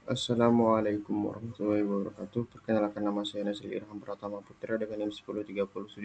Assalamualaikum warahmatullahi wabarakatuh. Perkenalkan, nama saya Nasri Irham Pratama Putra dengan NIM 103072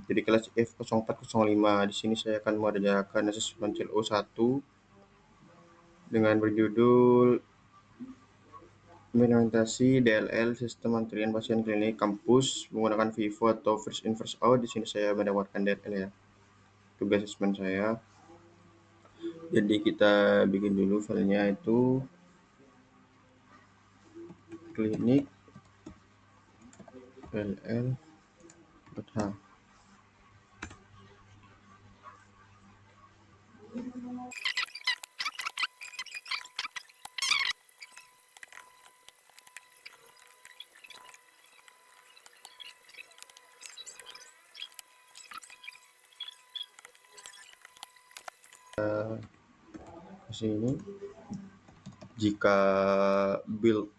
dari kelas F0405. Di sini saya akan mengerjakan asesmen CLO 1 dengan berjudul implementasi DLL sistem antrian pasien klinik kampus menggunakan Vivo atau first in first out. Di sini saya mendapatkan DLL ya. Tugas asesmen saya. Jadi kita bikin dulu filenya itu klinik DLL.h. Di sini jika build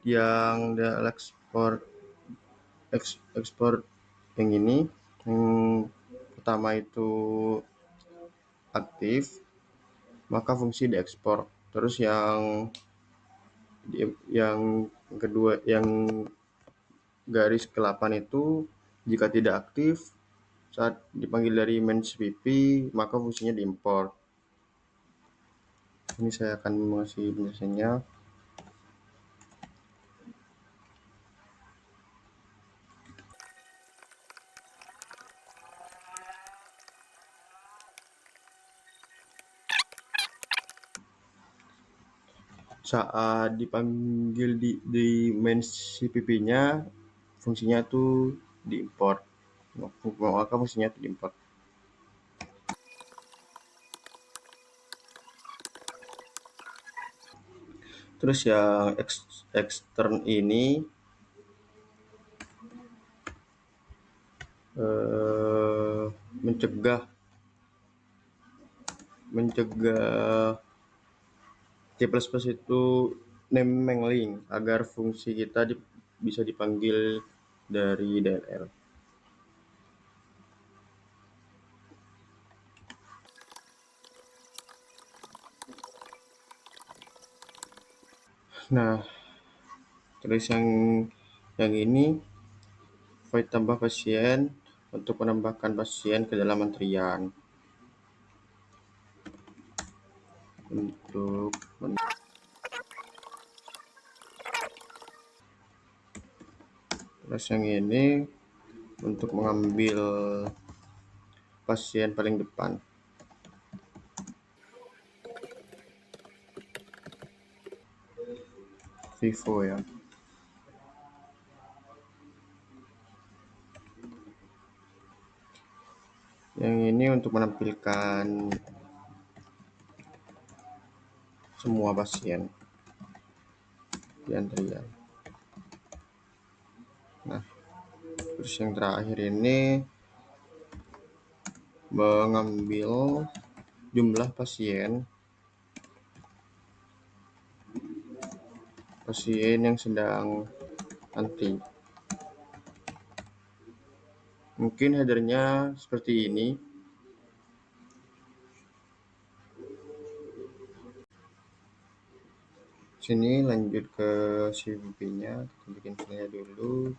yang ekspor yang ini yang pertama itu aktif, maka fungsi diekspor. Terus yang kedua, yang garis ke-8 itu jika tidak aktif saat dipanggil dari main CPP, maka fungsinya diimport. Ini saya akan mengasih penjelasannya. Saat dipanggil di main CPP-nya, fungsinya tuh diimport. Maka fungsinya tuh diimport. Terus yang ekstern ini mencegah C++ itu name mangling agar fungsi kita bisa dipanggil dari DLL. Nah, terus yang ini void tambah pasien untuk menambahkan pasien ke dalam antrian. Terus yang ini untuk mengambil pasien paling depan. Vivo ya. Yang ini untuk menampilkan semua pasien di antrian. Nah, terus yang terakhir ini mengambil jumlah pasien yang sedang antri. Mungkin headernya seperti ini. Sini lanjut ke CVP-nya, kita bikin filenya dulu.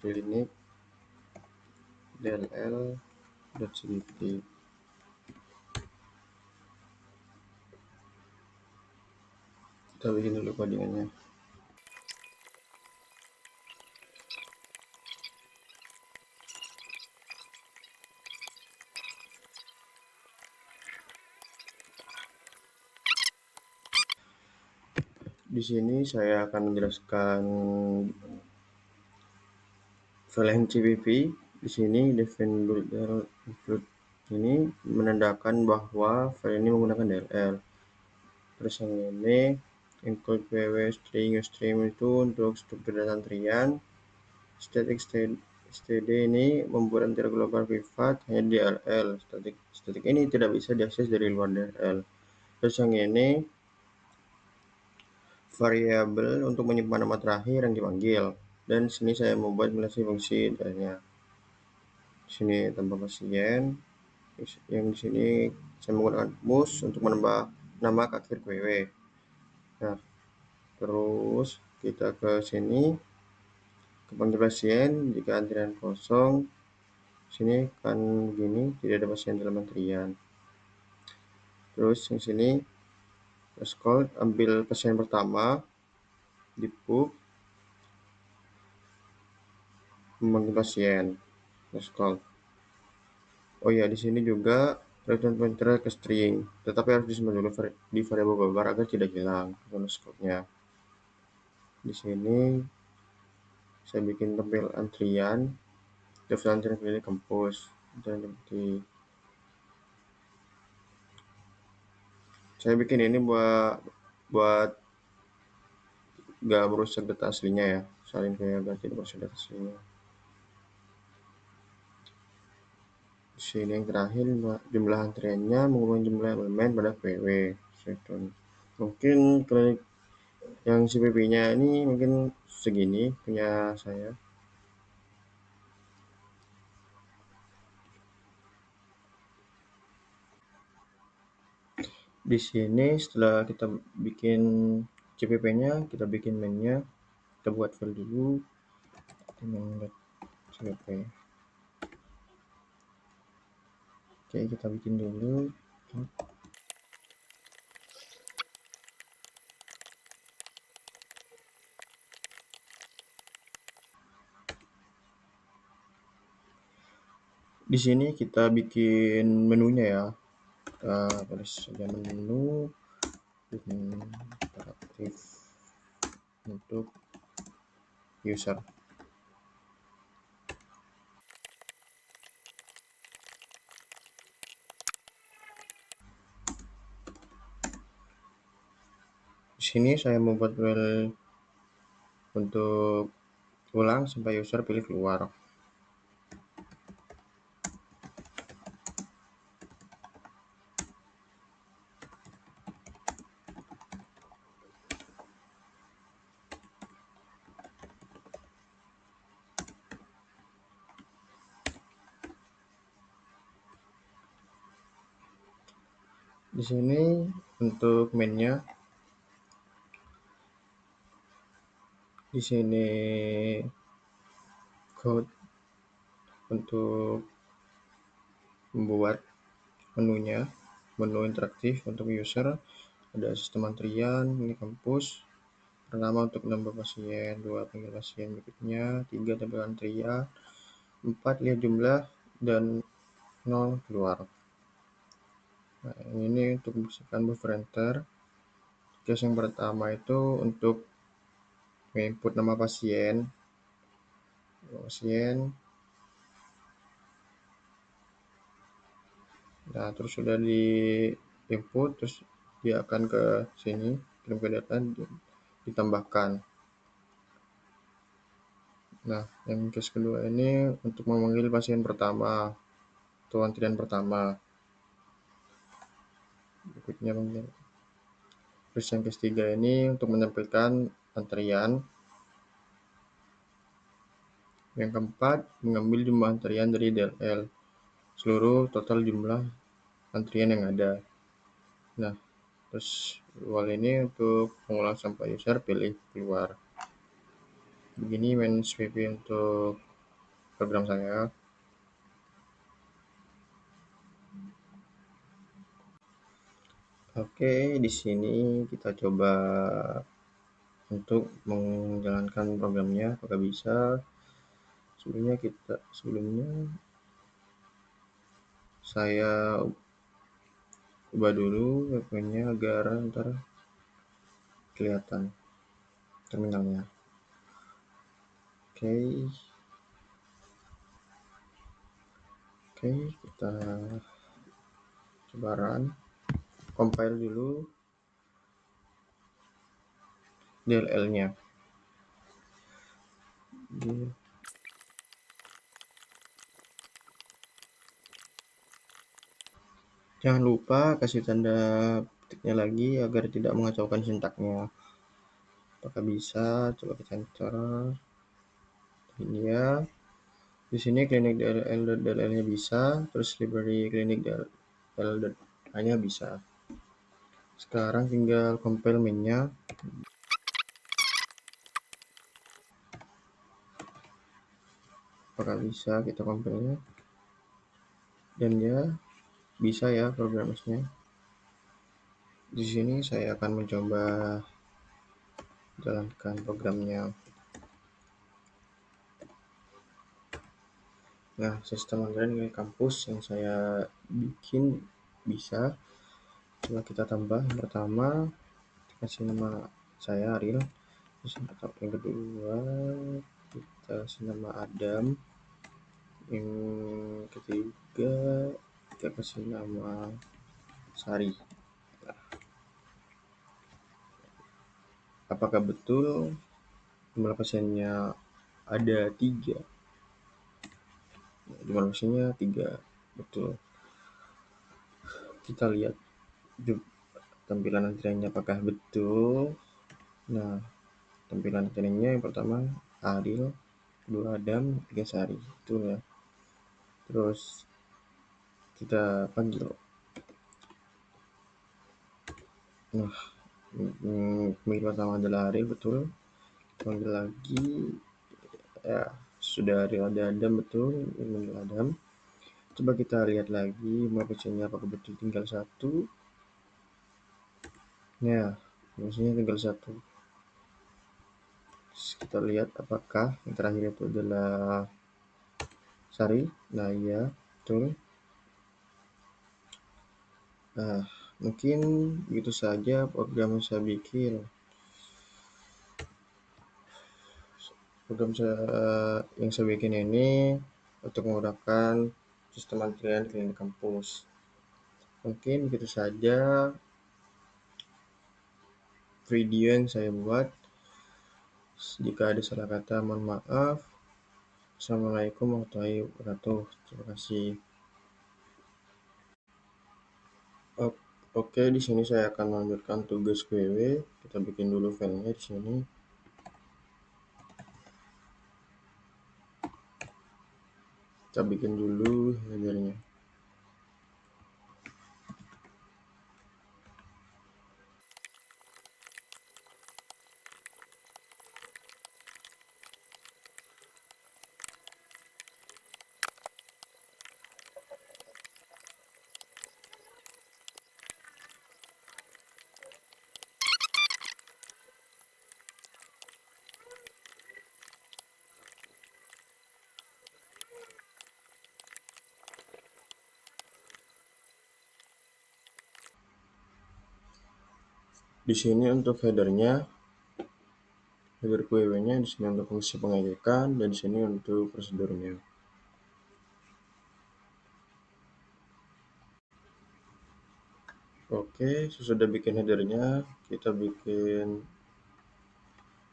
Klinik dll.cvp. Kita bikin dulu codingannya. Di sini saya akan menjelaskan file CVP. Di sini define builder include ini menandakan bahwa file ini menggunakan DLL. Terus yang ini include pw string itu untuk struktur data antrian. Static std ini membuat antrian global privat hanya DLL. Static ini tidak bisa diakses dari luar DLL. Terus yang ini variabel untuk menyimpan nama terakhir yang dipanggil, dan sini saya membuat fungsi dalnya. Sini tambah pasien, yang di sini saya menggunakan mus untuk menambah nama akhir QW. Nah, terus kita ke sini, ke panggil pasien. Jika antrian kosong, sini kan begini, tidak ada pasien dalam antrian. Terus yang sini scroll, ambil pasien pertama di pub, memanggil pasien. Scroll. Oh ya, di sini juga return pointer ke string, tetapi harus disimpan dulu di variabel babar agar tidak hilang scrollnya. Di sini saya bikin tabel antrian, daftar antrian klinik kampus, dan seperti saya bikin ini buat gak merusak data aslinya ya, salin kayak agar tidak merusak data aslinya. Di sini yang terakhir, jumlah antriannya mengubah jumlah elemen pada PW. Mungkin klinik yang CPP-nya ini mungkin segini punya saya. Di sini setelah kita bikin CPP-nya, kita bikin main-nya, kita buat file dulu, main.cpp. Oke, kita bikin dulu. Di sini kita bikin menunya ya. Kita tulis saja menu interaktif untuk user. Di sini saya membuat file untuk ulang sampai user pilih keluar. Di sini untuk main-nya, di sini code untuk membuat menunya, menu interaktif untuk user. Ada sistem antrian, ini kampus. Pertama untuk nambah pasien, 2 panggil pasien berikutnya, 3 tabel antrian, 4 lihat jumlah, dan 0 keluar. Nah, ini untuk membersihkan buffer enter. Case yang pertama itu untuk input nama pasien. Nah, terus sudah di input, terus dia akan ke sini, kirim ke data, ditambahkan. Nah, yang case kedua ini untuk memanggil pasien pertama atau antrian pertama. Berikutnya panggil. Terus yang case 3 ini untuk menyampaikan antrian. Yang keempat, mengambil jumlah antrian dari DLL, seluruh total jumlah antrian yang ada. Nah, terus awal ini untuk mengulang sampai user pilih keluar. Begini main SPP untuk program saya. Oke, di sini kita coba untuk menjalankan programnya, apakah bisa. Sebelumnya saya ubah dulu webnya agar ntar kelihatan terminalnya. Oke, kita coba run, compile dulu DLL-nya. Jangan lupa kasih tanda petiknya lagi agar tidak mengacaukan sintaknya. Apakah bisa? Coba kita enter. Ini ya. Di sini klinik DLL-nya bisa, terus library klinik DLL-nya bisa. Sekarang tinggal compile mainnya. Apakah bisa kita compile-nya? Dan ya bisa ya programnya. Di sini saya akan mencoba jalankan programnya. Nah, sistem antrian nilai kampus yang saya bikin bisa. Coba kita tambah. Yang pertama, kasih nama saya Ariel. Terus yang kedua, kita kasih nama Adam. Yang ketiga, kita kasih nama Sari. Nah, apakah betul jumlah pasiennya ada 3? Jumlah pasiennya 3, betul. Kita lihat tampilan antriannya apakah betul. Nah, tampilan antriannya yang pertama Ariel, kedua Adam, ketiga Sari, betul ya. Terus kita panggil. Nah, pemilih pertama adalah Ariel, betul. Panggil lagi, ya sudah ada Adam, betul. Panggil Adam. Coba kita lihat lagi pasiennya apakah betul tinggal 1. Nah, pasiennya tinggal 1. Kita lihat apakah yang terakhir itu adalah Sari. Nah, iya, betul. Nah, mungkin begitu saja program yang saya bikin. Program yang saya bikin ini untuk menggunakan sistem antrian klinik kampus. Mungkin begitu saja video yang saya buat. Jika ada salah kata, mohon maaf. Assalamualaikum warahmatullahi wabarakatuh. Terima kasih. Oke, di sini saya akan melanjutkan tugas QW. Kita bikin dulu filenya di sini. Kita bikin dulu headernya. Di sini untuk headernya, header QW-nya di sini untuk fungsi pengejekan dan di sini untuk prosedurnya. Oke, sesudah bikin headernya, kita bikin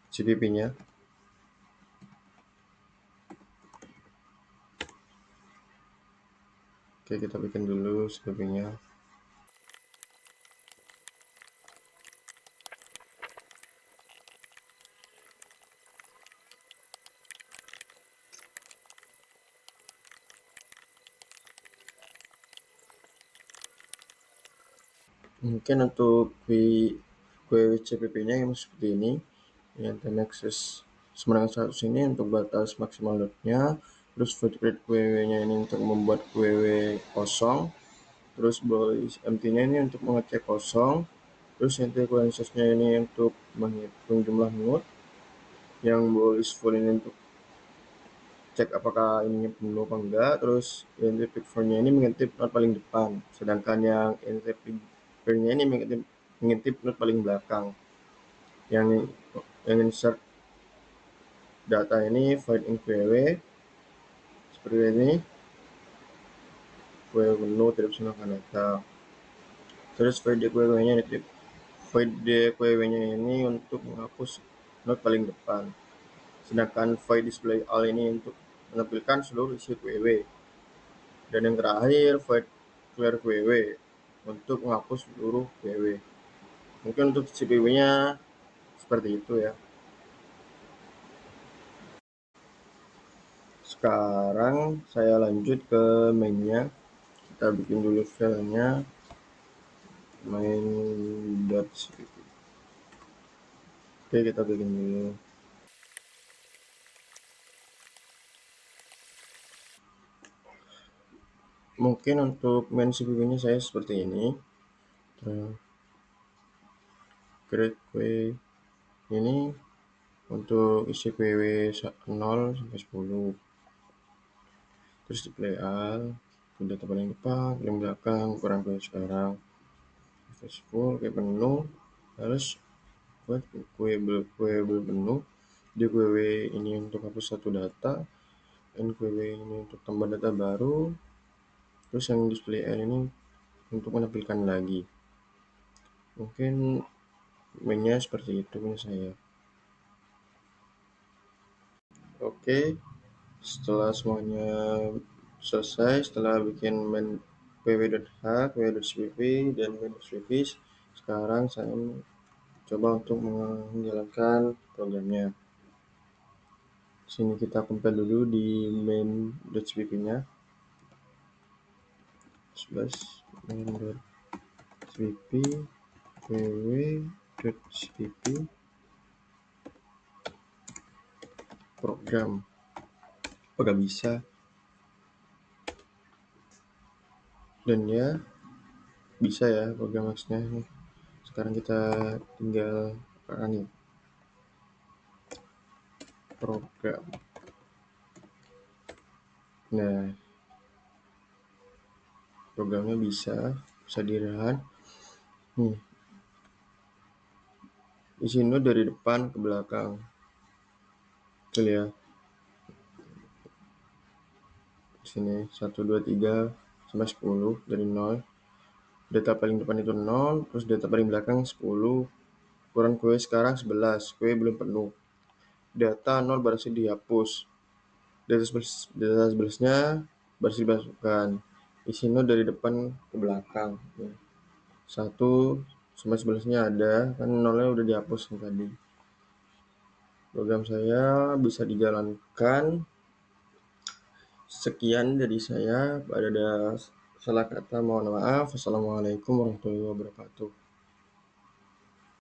CPP-nya. Oke, kita bikin dulu CPP-nya. Mungkin untuk CPP-nya yang seperti ini. Yang Nexus 900 ini untuk batas maksimal load-nya. Terus void create QW-nya ini untuk membuat QW kosong. Terus bolis empty-nya ini untuk mengecek kosong. Terus yang equalizers-nya ini untuk menghitung jumlah node. Yang bolis full ini untuk cek apakah ini penuh apa enggak. Terus yang pick for-nya ini mengintip node paling depan, sedangkan yang picker-nya ini mengintip node paling belakang. Yang insert data ini void in QW seperti ini, QW penuh tidak bisa menggunakan data. Terus void QW-nya ini untuk menghapus node paling depan, sedangkan void display all ini untuk menampilkan seluruh isi QW. Dan yang terakhir void clear QW untuk menghapus seluruh QW. Mungkin untuk CPW-nya seperti itu ya. Sekarang saya lanjut ke mainnya. Kita bikin dulu filenya main .cpp. Oke, kita bikin dulu. Mungkin untuk main cpp-nya saya seperti ini. Create query ini untuk isi PW 0 sampai 10. Terus display all, data paling depan, paling belakang, ukuran PW sekarang, full, kayak penuh. Harus buat query penuh. Di query ini untuk hapus satu data, dan query ini untuk tambah data baru. Terus yang display all ini untuk menampilkan lagi. Mungkin mainnya seperti itu punya saya. Oke, setelah semuanya selesai, setelah bikin main pw.h, pw.cpp, dan main.cpp, sekarang saya coba untuk menjalankan programnya. Sini kita compile dulu di main.cpp-nya. main.cpp pw.cpp program. Apakah bisa? Dan ya bisa ya program maksudnya. Sekarang kita tinggal running program. Nah, programnya bisa dilihat. Isi node dari depan ke belakang. Tuh ya. Di sini 1 2 3 sampai 10 dari 0. Data paling depan itu 0, terus data paling belakang 10. Ukuran kue sekarang 11. Kue belum penuh. Data 0 berhasil dihapus. Data 11-nya berhasil dimasukkan. Isi node dari depan ke belakang. 1 sampai 11-nya ada, kan 0-nya udah dihapus tadi. Program saya bisa dijalankan. Sekian dari saya. Pada ada salah kata mohon maaf. Wassalamualaikum warahmatullahi wabarakatuh.